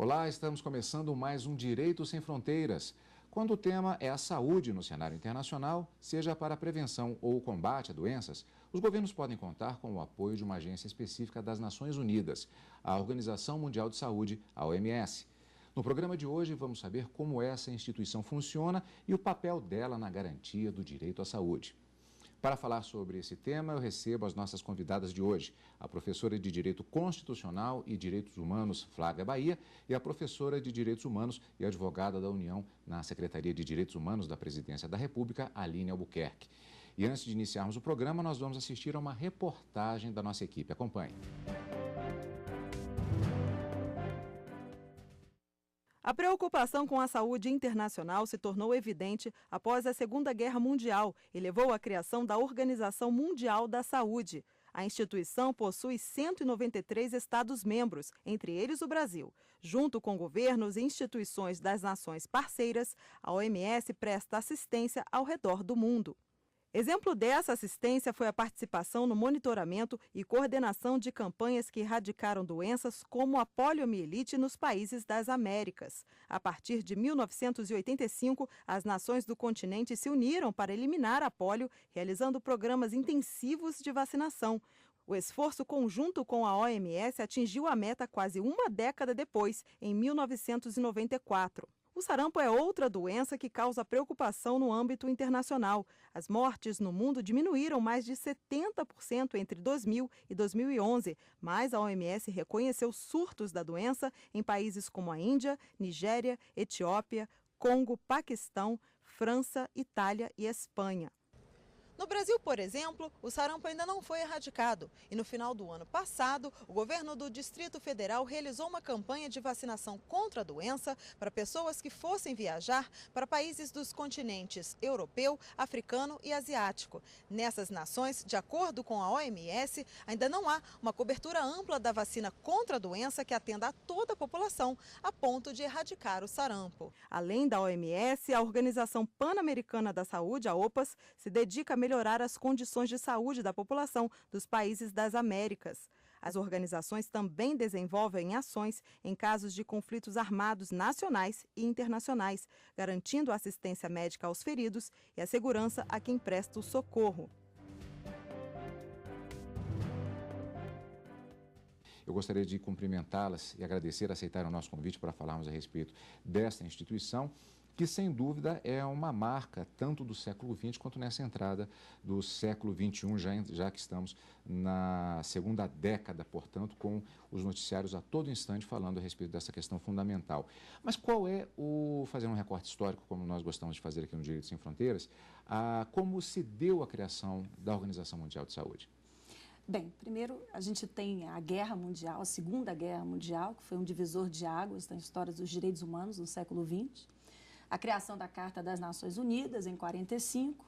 Olá, estamos começando mais um Direito Sem Fronteiras. Quando o tema é a saúde no cenário internacional, seja para a prevenção ou o combate a doenças, os governos podem contar com o apoio de uma agência específica das Nações Unidas, a Organização Mundial de Saúde, a OMS. No programa de hoje, vamos saber como essa instituição funciona e o papel dela na garantia do direito à saúde. Para falar sobre esse tema, eu recebo as nossas convidadas de hoje, a professora de Direito Constitucional e Direitos Humanos, Flávia Bahia, e a professora de Direitos Humanos e advogada da União na Secretaria de Direitos Humanos da Presidência da República, Aline Albuquerque. E antes de iniciarmos o programa, nós vamos assistir a uma reportagem da nossa equipe. Acompanhe. A preocupação com a saúde internacional se tornou evidente após a Segunda Guerra Mundial e levou à criação da Organização Mundial da Saúde. A instituição possui 193 Estados-membros, entre eles o Brasil. Junto com governos e instituições das nações parceiras, a OMS presta assistência ao redor do mundo. Exemplo dessa assistência foi a participação no monitoramento e coordenação de campanhas que erradicaram doenças como a poliomielite nos países das Américas. A partir de 1985, as nações do continente se uniram para eliminar a polio, realizando programas intensivos de vacinação. O esforço conjunto com a OMS atingiu a meta quase uma década depois, em 1994. O sarampo é outra doença que causa preocupação no âmbito internacional. As mortes no mundo diminuíram mais de 70% entre 2000 e 2011, mas a OMS reconheceu surtos da doença em países como a Índia, Nigéria, Etiópia, Congo, Paquistão, França, Itália e Espanha. No Brasil, por exemplo, o sarampo ainda não foi erradicado e no final do ano passado, o governo do Distrito Federal realizou uma campanha de vacinação contra a doença para pessoas que fossem viajar para países dos continentes europeu, africano e asiático. Nessas nações, de acordo com a OMS, ainda não há uma cobertura ampla da vacina contra a doença que atenda a toda a população, a ponto de erradicar o sarampo. Além da OMS, a Organização Pan-Americana da Saúde, a OPAS, se dedica a melhorar as condições de saúde da população dos países das Américas. As organizações também desenvolvem ações em casos de conflitos armados nacionais e internacionais, garantindo assistência médica aos feridos e a segurança a quem presta o socorro. Eu gostaria de cumprimentá-las e agradecer aceitar o nosso convite para falarmos a respeito desta instituição, que sem dúvida é uma marca tanto do século XX quanto nessa entrada do século XXI, já que estamos na segunda década, portanto, com os noticiários a todo instante falando a respeito dessa questão fundamental. Mas qual é fazendo um recorte histórico, como nós gostamos de fazer aqui no Direito Sem Fronteiras, como se deu a criação da Organização Mundial de Saúde? Bem, primeiro a gente tem a Guerra Mundial, a Segunda Guerra Mundial, que foi um divisor de águas na história dos direitos humanos no século XX. A criação da Carta das Nações Unidas, em 1945,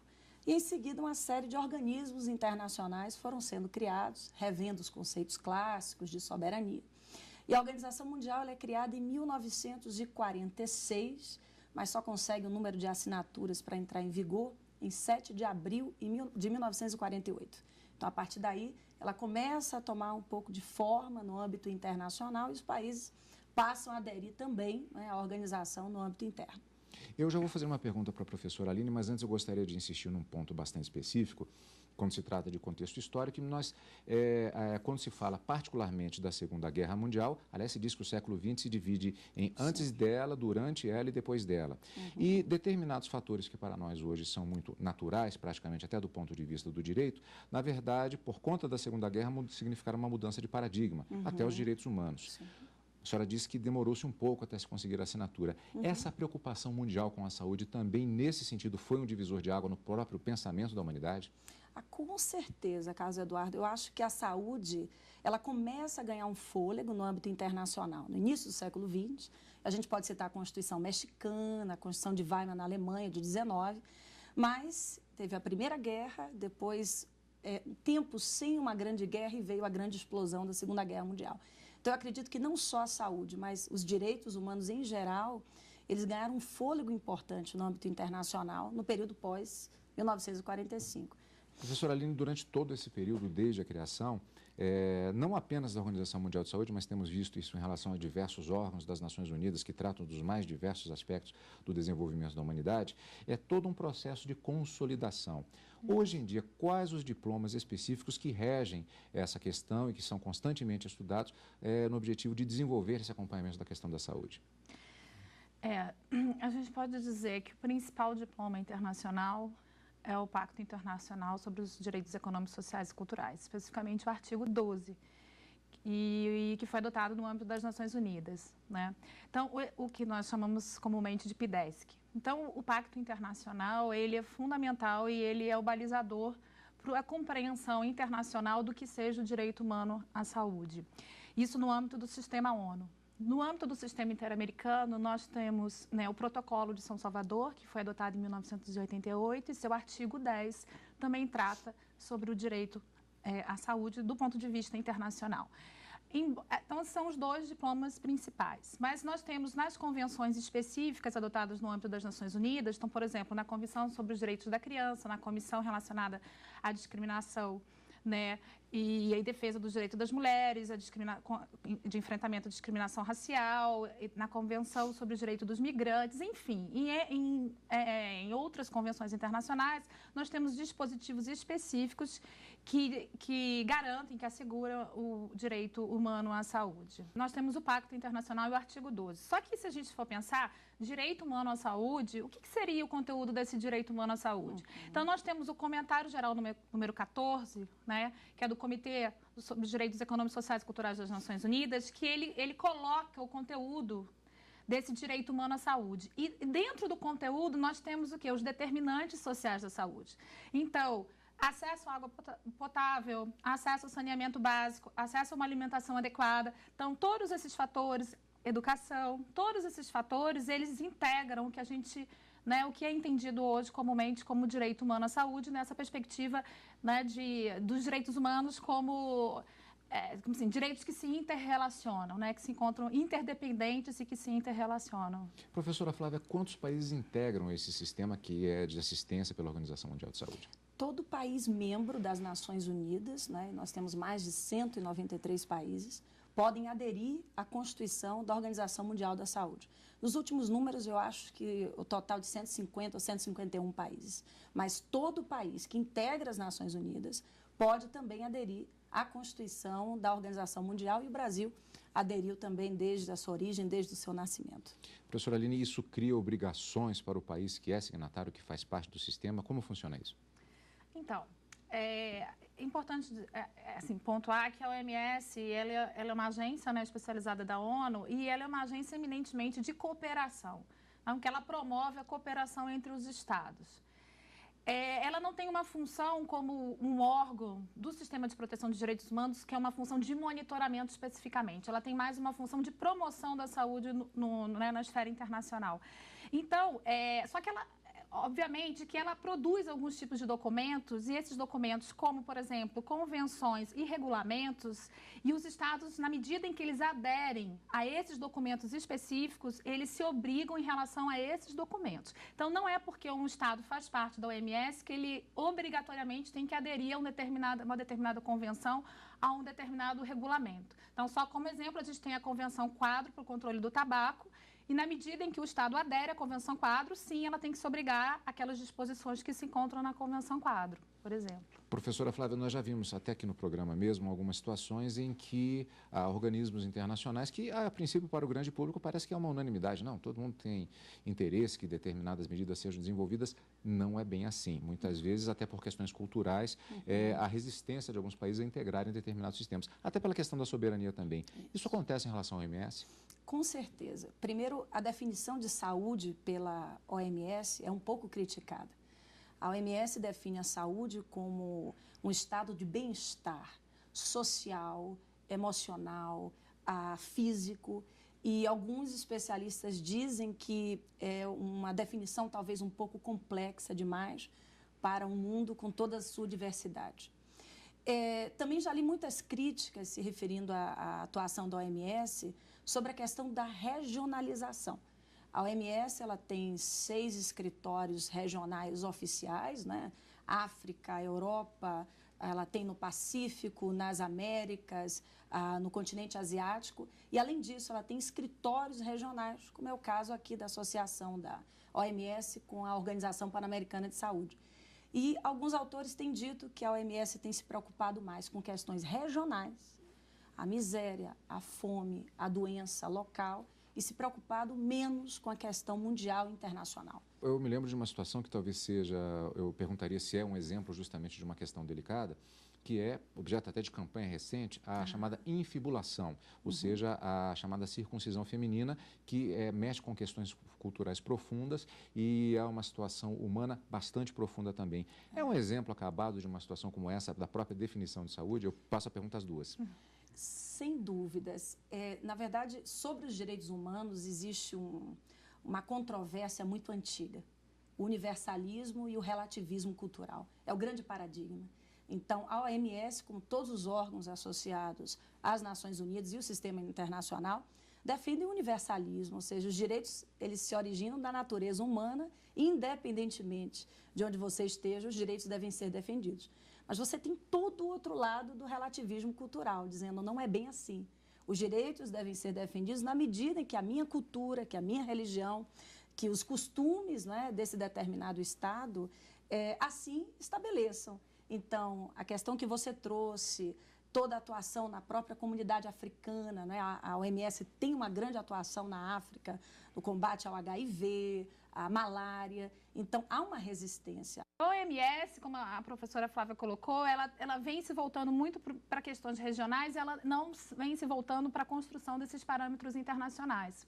e em seguida uma série de organismos internacionais foram sendo criados, revendo os conceitos clássicos de soberania. E a Organização Mundial ela é criada em 1946, mas só consegue o número de assinaturas para entrar em vigor em 7 de abril de 1948. Então, a partir daí, ela começa a tomar um pouco de forma no âmbito internacional e os países passam a aderir também, né, à organização no âmbito interno. Eu já vou fazer uma pergunta para a professora Aline, mas antes eu gostaria de insistir num ponto bastante específico, quando se trata de contexto histórico, que quando se fala particularmente da Segunda Guerra Mundial, aliás, se diz que o século XX se divide em antes dela, durante ela e depois dela. E determinados fatores que para nós hoje são muito naturais, praticamente até do ponto de vista do direito, na verdade, por conta da Segunda Guerra, significaram uma mudança de paradigma, até os direitos humanos. Sim. A senhora disse que demorou-se um pouco até se conseguir a assinatura. Essa preocupação mundial com a saúde também, nesse sentido, foi um divisor de água no próprio pensamento da humanidade? Com certeza, Carlos Eduardo. Eu acho que a saúde, ela começa a ganhar um fôlego no âmbito internacional. No início do século XX, a gente pode citar a Constituição Mexicana, a Constituição de Weimar na Alemanha, de 19, mas teve a Primeira Guerra, depois tempo sem uma grande guerra e veio a grande explosão da Segunda Guerra Mundial. Então, eu acredito que não só a saúde, mas os direitos humanos em geral, eles ganharam um fôlego importante no âmbito internacional no período pós-1945. Professora Aline, durante todo esse período, desde a criação, não apenas da Organização Mundial de Saúde, mas temos visto isso em relação a diversos órgãos das Nações Unidas que tratam dos mais diversos aspectos do desenvolvimento da humanidade, é todo um processo de consolidação. Hoje em dia, quais os diplomas específicos que regem essa questão e que são constantemente estudados no objetivo de desenvolver esse acompanhamento da questão da saúde? A gente pode dizer que o principal diploma internacional é o Pacto Internacional sobre os Direitos Econômicos, Sociais e Culturais, especificamente o artigo 12, e que foi adotado no âmbito das Nações Unidas, né? Então, o que nós chamamos comumente de PIDESC. Então, o Pacto Internacional, ele é fundamental e ele é o balizador para a compreensão internacional do que seja o direito humano à saúde. Isso no âmbito do sistema ONU. No âmbito do sistema interamericano, nós temos, né, o Protocolo de São Salvador, que foi adotado em 1988, e seu artigo 10 também trata sobre o direito à saúde do ponto de vista internacional. Então, são os dois diplomas principais. Mas nós temos nas convenções específicas adotadas no âmbito das Nações Unidas, então, por exemplo, na Convenção sobre os Direitos da Criança, na Comissão relacionada à discriminação, né, e a defesa dos direitos das mulheres, de enfrentamento à discriminação racial, na Convenção sobre o Direito dos Migrantes, enfim. Em outras convenções internacionais, nós temos dispositivos específicos que garantem, que asseguram o direito humano à saúde. Nós temos o Pacto Internacional e o artigo 12. Só que, se a gente for pensar, direito humano à saúde, o que seria o conteúdo desse direito humano à saúde? Então, nós temos o comentário geral número 14, né, que é do Comitê sobre os Direitos Econômicos, Sociais e Culturais das Nações Unidas, que ele coloca o conteúdo desse direito humano à saúde. E dentro do conteúdo, nós temos o quê? Os determinantes sociais da saúde. Então, acesso à água potável, acesso ao saneamento básico, acesso a uma alimentação adequada. Então, todos esses fatores, educação, todos esses fatores, eles integram o que a gente, né, o que é entendido hoje comumente como direito humano à saúde, nessa perspectiva, né, dos direitos humanos como assim, direitos que se interrelacionam, né, que se encontram interdependentes e que se interrelacionam. Professora Flávia, quantos países integram esse sistema que é de assistência pela Organização Mundial de Saúde? Todo país membro das Nações Unidas, né, nós temos mais de 193 países, podem aderir à Constituição da Organização Mundial da Saúde. Nos últimos números, eu acho que o total de 150 ou 151 países. Mas todo país que integra as Nações Unidas pode também aderir à Constituição da Organização Mundial, e o Brasil aderiu também desde a sua origem, desde o seu nascimento. Professora Aline, isso cria obrigações para o país que é signatário, que faz parte do sistema? Como funciona isso? Então, é importante assim, pontuar que a OMS ela é uma agência, né, especializada da ONU, e ela é uma agência eminentemente de cooperação, que ela promove a cooperação entre os Estados. Ela não tem uma função como um órgão do Sistema de Proteção de Direitos Humanos, que é uma função de monitoramento especificamente. Ela tem mais uma função de promoção da saúde né, na esfera internacional. Então, só que ela... Obviamente que ela produz alguns tipos de documentos, e esses documentos, como, por exemplo, convenções e regulamentos, e os Estados, na medida em que eles aderem a esses documentos específicos, eles se obrigam em relação a esses documentos. Então, não é porque um Estado faz parte da OMS que ele obrigatoriamente tem que aderir a uma determinada convenção, a um determinado regulamento. Então, só como exemplo, a gente tem a Convenção Quadro para o Controle do Tabaco, e na medida em que o Estado adere à Convenção Quadro, sim, ela tem que se obrigar àquelas disposições que se encontram na Convenção Quadro, por exemplo. Professora Flávia, nós já vimos até aqui no programa mesmo algumas situações em que há organismos internacionais que, a princípio, para o grande público, parece que é uma unanimidade. Não, todo mundo tem interesse que determinadas medidas sejam desenvolvidas. Não é bem assim. Muitas vezes, até por questões culturais, a resistência de alguns países a integrarem determinados sistemas. Até pela questão da soberania também. Isso acontece em relação ao OMS? Com certeza. Primeiro, a definição de saúde pela OMS é um pouco criticada. A OMS define a saúde como um estado de bem-estar social, emocional, físico, e alguns especialistas dizem que é uma definição talvez um pouco complexa demais para um mundo com toda a sua diversidade. Também já li muitas críticas se referindo à atuação da OMS sobre a questão da regionalização. A OMS ela tem 6 escritórios regionais oficiais, né? África, Europa, ela tem no Pacífico, nas Américas, no continente asiático, e além disso ela tem escritórios regionais, como é o caso aqui da associação da OMS com a Organização Pan-Americana de Saúde. E alguns autores têm dito que a OMS tem se preocupado mais com questões regionais, a miséria, a fome, a doença local, e se preocupado menos com a questão mundial e internacional. Eu me lembro de uma situação que talvez seja, eu perguntaria se é um exemplo justamente de uma questão delicada, que é objeto até de campanha recente, a chamada infibulação, ou seja, a chamada circuncisão feminina, que mexe com questões culturais profundas e é uma situação humana bastante profunda também. É um exemplo acabado de uma situação como essa, da própria definição de saúde? Eu passo a pergunta às duas. Sem dúvidas. Na verdade, sobre os direitos humanos existe uma controvérsia muito antiga. O universalismo e o relativismo cultural. É o grande paradigma. Então, a OMS, como todos os órgãos associados às Nações Unidas e o sistema internacional, defendem o universalismo, ou seja, os direitos eles se originam da natureza humana e, independentemente de onde você esteja, os direitos devem ser defendidos. Mas você tem todo o outro lado do relativismo cultural, dizendo não é bem assim. Os direitos devem ser defendidos na medida em que a minha cultura, que a minha religião, que os costumes, né, desse determinado Estado assim estabeleçam. Então, a questão que você trouxe, toda a atuação na própria comunidade africana, né? A OMS tem uma grande atuação na África, no combate ao HIV, à malária. Então, há uma resistência. A OMS, como a professora Flávia colocou, ela vem se voltando muito para questões regionais, ela não vem se voltando para a construção desses parâmetros internacionais.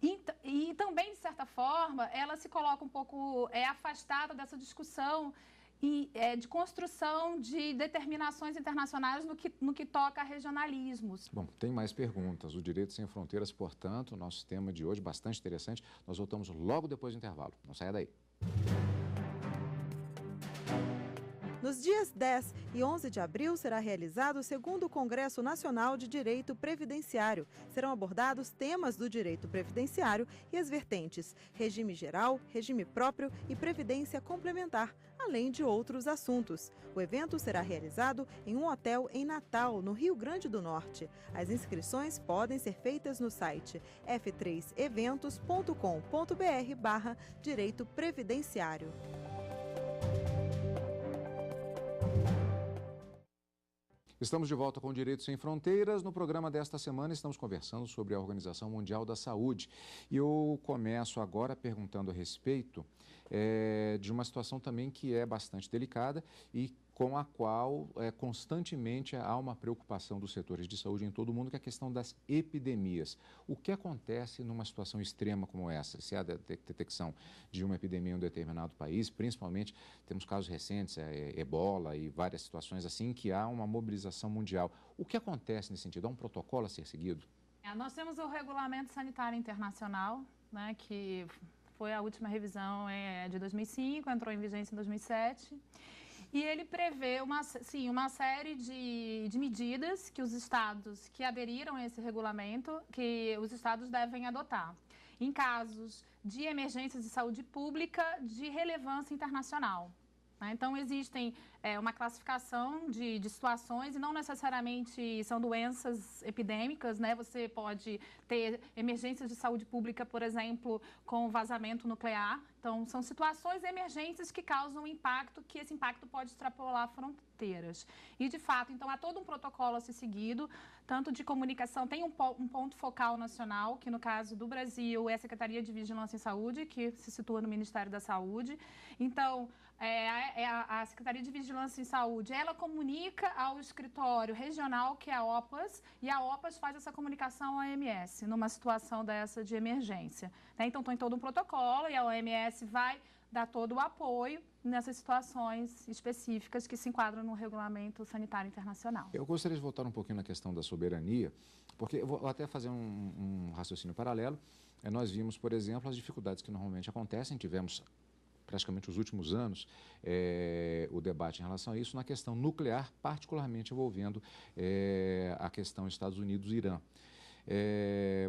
E também, de certa forma, ela se coloca um pouco afastada dessa discussão de construção de determinações internacionais no que toca a regionalismos. Bom, tem mais perguntas. O Direito Sem Fronteiras, portanto, nosso tema de hoje, bastante interessante. Nós voltamos logo depois do intervalo. Não saia daí. Nos dias 10 e 11 de abril será realizado o 2º Congresso Nacional de Direito Previdenciário. Serão abordados temas do direito previdenciário e as vertentes regime geral, regime próprio e previdência complementar, além de outros assuntos. O evento será realizado em um hotel em Natal, no Rio Grande do Norte. As inscrições podem ser feitas no site f3eventos.com.br/direito previdenciário. Estamos de volta com Direito Sem Fronteiras. No programa desta semana estamos conversando sobre a Organização Mundial da Saúde. E eu começo agora perguntando a respeito de uma situação também que é bastante delicada e com a qual constantemente há uma preocupação dos setores de saúde em todo o mundo, que é a questão das epidemias. O que acontece numa situação extrema como essa? Se há detecção de uma epidemia em um determinado país, principalmente, temos casos recentes, ebola e várias situações assim, que há uma mobilização mundial. O que acontece nesse sentido? Há um protocolo a ser seguido? Nós temos o Regulamento Sanitário Internacional, né, que foi a última revisão de 2005, entrou em vigência em 2007. E ele prevê uma série de medidas que os estados que aderiram a esse regulamento, que os estados devem adotar, em casos de emergências de saúde pública de relevância internacional. Então, existem uma classificação de situações e não necessariamente são doenças epidêmicas, né? Você pode ter emergências de saúde pública, por exemplo, com vazamento nuclear. Então, são situações emergentes que causam impacto, que esse impacto pode extrapolar fronteiras. E, de fato, então, há todo um protocolo a ser seguido, tanto de comunicação, tem um ponto focal nacional, que no caso do Brasil é a Secretaria de Vigilância em Saúde, que se situa no Ministério da Saúde. Então, a Secretaria de Vigilância em Saúde, ela comunica ao escritório regional, que é a OPAS, e a OPAS faz essa comunicação à OMS, numa situação dessa de emergência. Então, tem todo um protocolo e a OMS vai dar todo o apoio nessas situações específicas que se enquadram no Regulamento Sanitário Internacional. Eu gostaria de voltar um pouquinho na questão da soberania, porque eu vou até fazer um raciocínio paralelo. Nós vimos, por exemplo, as dificuldades que normalmente acontecem, tivemos praticamente os últimos anos, o debate em relação a isso na questão nuclear, particularmente envolvendo a questão Estados Unidos e Irã.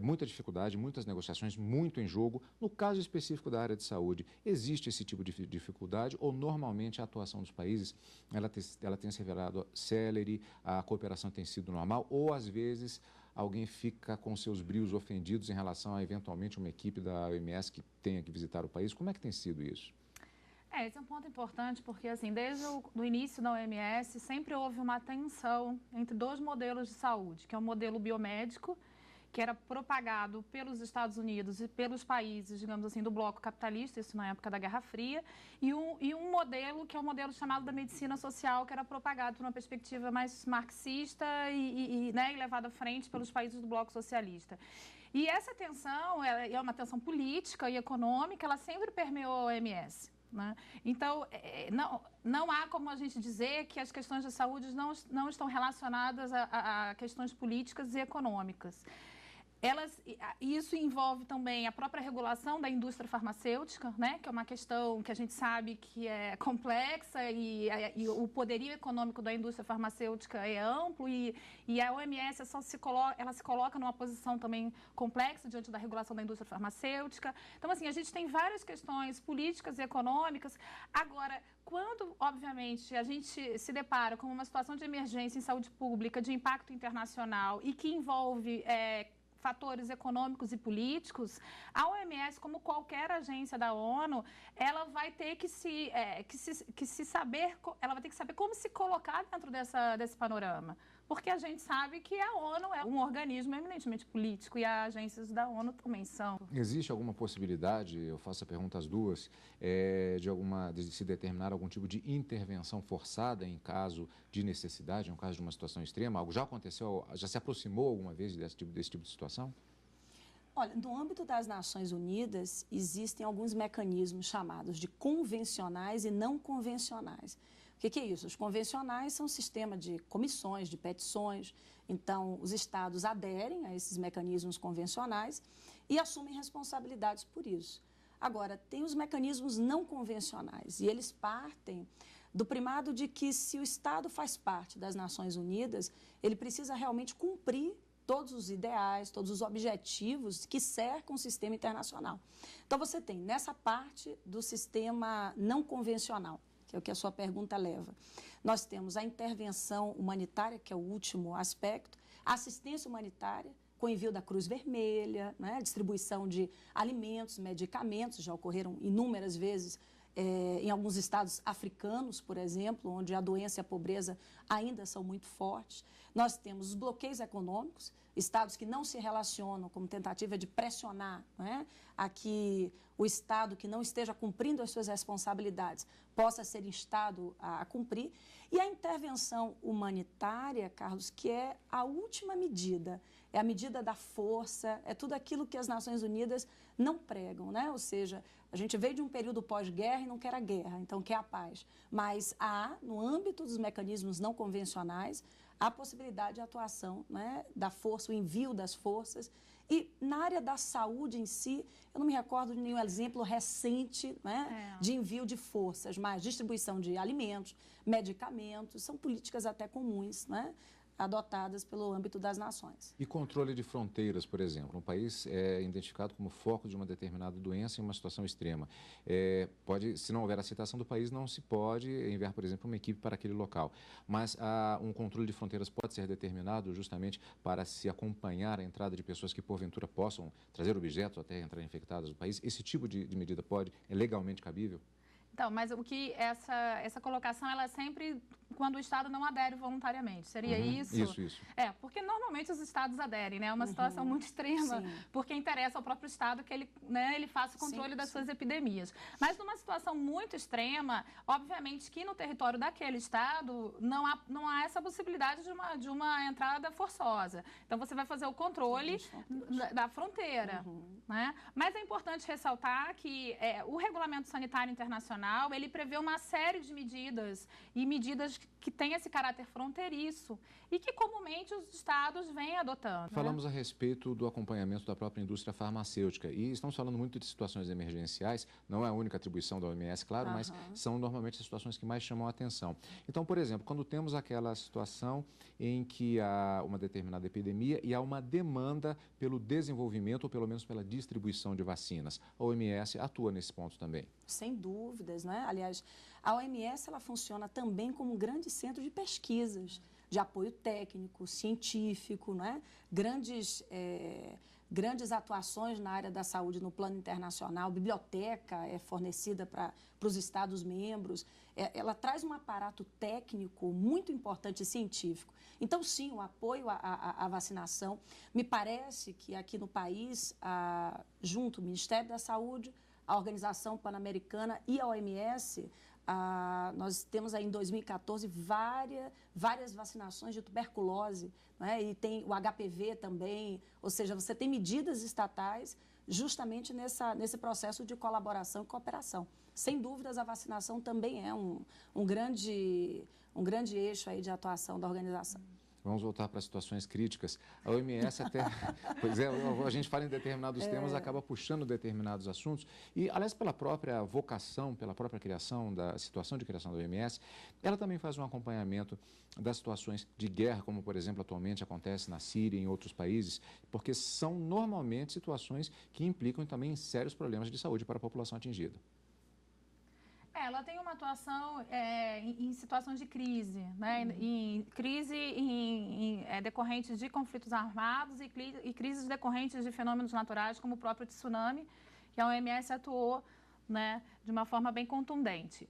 muita dificuldade, muitas negociações, muito em jogo. No caso específico da área de saúde, existe esse tipo de dificuldade ou normalmente a atuação dos países ela tem se revelado célere, a cooperação tem sido normal ou às vezes alguém fica com seus brios ofendidos em relação a eventualmente uma equipe da OMS que tenha que visitar o país? Como é que tem sido isso? Esse é um ponto importante porque, assim, desde o início da OMS, sempre houve uma tensão entre dois modelos de saúde, que é o modelo biomédico, que era propagado pelos Estados Unidos e pelos países, digamos assim, do bloco capitalista, isso na época da Guerra Fria, e um modelo que é o modelo chamado da medicina social, que era propagado por uma perspectiva mais marxista e levado à frente pelos países do bloco socialista. E essa tensão é uma tensão política e econômica, ela sempre permeou a OMS. Né? Então, não há como a gente dizer que as questões de saúde não estão relacionadas a questões políticas e econômicas. Isso envolve também a própria regulação da indústria farmacêutica, né, que é uma questão que a gente sabe que é complexa e o poderio econômico da indústria farmacêutica é amplo e a OMS ela se coloca numa posição também complexa diante da regulação da indústria farmacêutica. Então, assim, a gente tem várias questões políticas e econômicas. Agora, quando, obviamente, a gente se depara com uma situação de emergência em saúde pública, de impacto internacional e que envolve fatores econômicos e políticos, a OMS, como qualquer agência da ONU, ela vai ter que saber como se colocar dentro desse panorama. Porque a gente sabe que a ONU é um organismo eminentemente político e as agências da ONU também são. Existe alguma possibilidade, eu faço a pergunta às duas, de se determinar algum tipo de intervenção forçada em caso de necessidade, em caso de uma situação extrema? Algo já aconteceu, já se aproximou alguma vez desse tipo de situação? Olha, no âmbito das Nações Unidas, existem alguns mecanismos chamados de convencionais e não convencionais. O que é isso? Os convencionais são um sistema de comissões, de petições. Então, os estados aderem a esses mecanismos convencionais e assumem responsabilidades por isso. Agora, tem os mecanismos não convencionais e eles partem do primado de que se o estado faz parte das Nações Unidas, ele precisa realmente cumprir todos os ideais, todos os objetivos que cercam o sistema internacional. Então, você tem nessa parte do sistema não convencional, que é o que a sua pergunta leva. Nós temos a intervenção humanitária, que é o último aspecto, a assistência humanitária, com envio da Cruz Vermelha, né, distribuição de alimentos, medicamentos, já ocorreram inúmeras vezes em alguns estados africanos, por exemplo, onde a doença e a pobreza ainda são muito fortes. Nós temos os bloqueios econômicos, estados que não se relacionam como tentativa de pressionar, né, a que o estado que não esteja cumprindo as suas responsabilidades possa ser instado a cumprir. E a intervenção humanitária, Carlos, que é a última medida, é a medida da força, é tudo aquilo que as Nações Unidas não pregam, né? Ou seja, a gente veio de um período pós-guerra e não quer a guerra, então quer a paz. Mas há, no âmbito dos mecanismos não convencionais, a possibilidade de atuação, né, da força, o envio das forças. E na área da saúde em si, eu não me recordo de nenhum exemplo recente, né, de envio de forças, mas distribuição de alimentos, medicamentos, são políticas até comuns, né, adotadas pelo âmbito das nações. E controle de fronteiras, por exemplo. Um país é identificado como foco de uma determinada doença em uma situação extrema. Se não houver aceitação do país, não se pode enviar, por exemplo, uma equipe para aquele local. Mas um controle de fronteiras pode ser determinado justamente para se acompanhar a entrada de pessoas que, porventura, possam trazer objetos até entrar infectadas no país. Esse tipo de medida é legalmente cabível? Então, mas o que essa colocação, ela é sempre quando o Estado não adere voluntariamente. Seria isso? Isso. Porque normalmente os Estados aderem, né? É uma situação muito extrema, porque interessa ao próprio Estado que ele faça o controle das suas epidemias. Mas numa situação muito extrema, obviamente que no território daquele Estado não há essa possibilidade de uma entrada forçosa. Então, você vai fazer o controle da fronteira, né? Mas é importante ressaltar que o Regulamento Sanitário Internacional internacional, ele prevê uma série de medidas e medidas que têm esse caráter fronteiriço e que comumente os estados vêm adotando. Falamos a respeito do acompanhamento da própria indústria farmacêutica e estamos falando muito de situações emergenciais, não é a única atribuição da OMS, claro, mas são normalmente as situações que mais chamam a atenção. Então, por exemplo, quando temos aquela situação em que há uma determinada epidemia e há uma demanda pelo desenvolvimento ou pelo menos pela distribuição de vacinas, a OMS atua nesse ponto também. Sem dúvidas, né? Aliás, a OMS ela funciona também como um grande centro de pesquisas, de apoio técnico, científico, né? Grandes atuações na área da saúde no plano internacional, biblioteca é fornecida para os Estados-membros, ela traz um aparato técnico muito importante e científico. Então, sim, o apoio à vacinação, me parece que aqui no país, junto ao Ministério da Saúde, a Organização Pan-Americana e a OMS, nós temos aí em 2014 várias vacinações de tuberculose, né? E tem o HPV também, ou seja, você tem medidas estatais justamente nesse processo de colaboração e cooperação. Sem dúvidas, a vacinação também é um grande eixo aí de atuação da organização. Vamos voltar para situações críticas. A OMS até... Pois é, a gente fala em determinados temas, acaba puxando determinados assuntos. E, aliás, pela própria vocação, pela própria criação, da situação de criação da OMS, ela também faz um acompanhamento das situações de guerra, como, por exemplo, atualmente acontece na Síria e em outros países, porque são normalmente situações que implicam também sérios problemas de saúde para a população atingida. Ela tem uma atuação em situações de crise, né? Em crise decorrentes de conflitos armados e crises decorrentes de fenômenos naturais, como o próprio tsunami, que a OMS atuou, né, de uma forma bem contundente.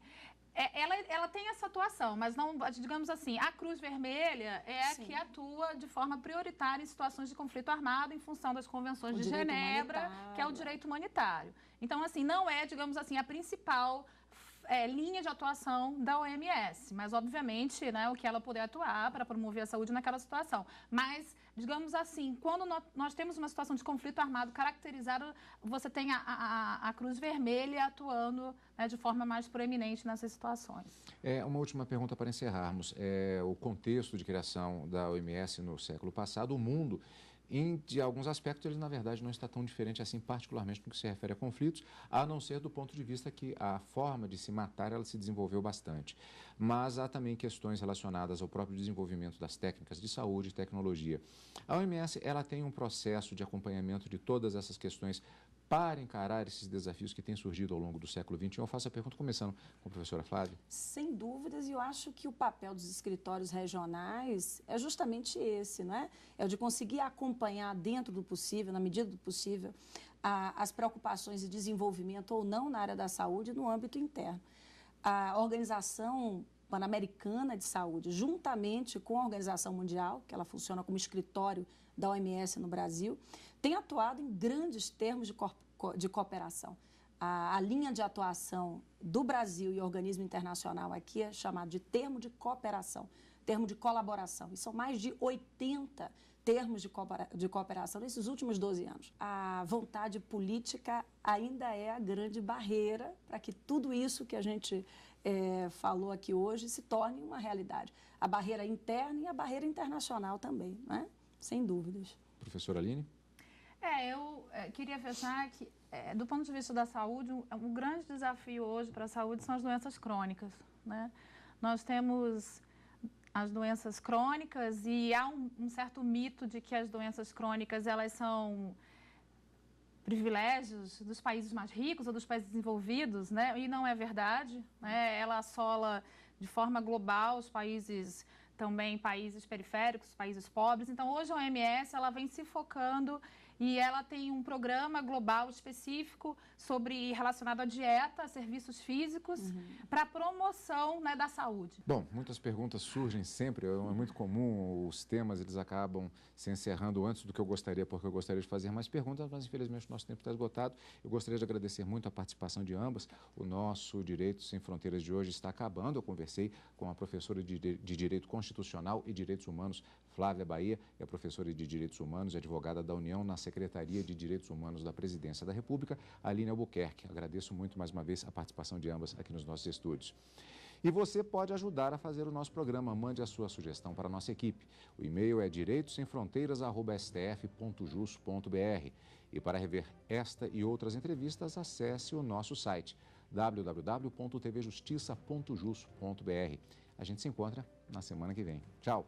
Ela tem essa atuação, mas não, digamos assim, a Cruz Vermelha é a que atua de forma prioritária em situações de conflito armado em função das convenções de Genebra, que é o direito humanitário. Então, assim, não é, digamos assim, a principal linha de atuação da OMS, mas obviamente, né, o que ela puder atuar para promover a saúde naquela situação. Mas, digamos assim, quando nós temos uma situação de conflito armado caracterizado, você tem a Cruz Vermelha atuando, né, de forma mais proeminente nessas situações. Uma última pergunta para encerrarmos. O contexto de criação da OMS no século passado, o mundo, de alguns aspectos, ele, na verdade, não está tão diferente assim, particularmente no que se refere a conflitos, a não ser do ponto de vista que a forma de se matar, ela se desenvolveu bastante. Mas há também questões relacionadas ao próprio desenvolvimento das técnicas de saúde e tecnologia. A OMS, ela tem um processo de acompanhamento de todas essas questões para encarar esses desafios que têm surgido ao longo do século XXI. Eu faço a pergunta começando com a professora Flávia. Sem dúvidas, e eu acho que o papel dos escritórios regionais é justamente esse, não é? É o de conseguir acompanhar dentro do possível, na medida do possível, as preocupações de desenvolvimento ou não na área da saúde no âmbito interno. A Organização Pan-Americana de Saúde, juntamente com a Organização Mundial, que ela funciona como escritório da OMS no Brasil, tem atuado em grandes termos de cooperação. A linha de atuação do Brasil e organismo internacional aqui é chamado de termo de cooperação, termo de colaboração. E são mais de 80 termos de cooperação nesses últimos 12 anos. A vontade política ainda é a grande barreira para que tudo isso que a gente falou aqui hoje se torne uma realidade. A barreira interna e a barreira internacional também, né? Sem dúvidas. Professora Aline? Eu queria fechar que, do ponto de vista da saúde, um grande desafio hoje para a saúde são as doenças crônicas, né? Nós temos as doenças crônicas e há um certo mito de que as doenças crônicas elas são privilégios dos países mais ricos ou dos países desenvolvidos, né? E não é verdade, né? Ela assola de forma global os países, também países periféricos, países pobres. Então, hoje a OMS ela vem se focando e ela tem um programa global específico relacionado à dieta, a serviços físicos, para a promoção, né, da saúde. Bom, muitas perguntas surgem sempre, é muito comum, os temas eles acabam se encerrando antes do que eu gostaria, porque eu gostaria de fazer mais perguntas, mas infelizmente o nosso tempo está esgotado. Eu gostaria de agradecer muito a participação de ambas. O nosso Direitos Sem Fronteiras de hoje está acabando. Eu conversei com a professora de Direito Constitucional e Direitos Humanos, Flávia Bahia é professora de Direitos Humanos e advogada da União na Secretaria de Direitos Humanos da Presidência da República, Aline Albuquerque. Agradeço muito mais uma vez a participação de ambas aqui nos nossos estúdios. E você pode ajudar a fazer o nosso programa. Mande a sua sugestão para a nossa equipe. O e-mail é direitosemfronteiras@stf.jus.br. E para rever esta e outras entrevistas, acesse o nosso site www.tvjustiça.jus.br. A gente se encontra na semana que vem. Tchau!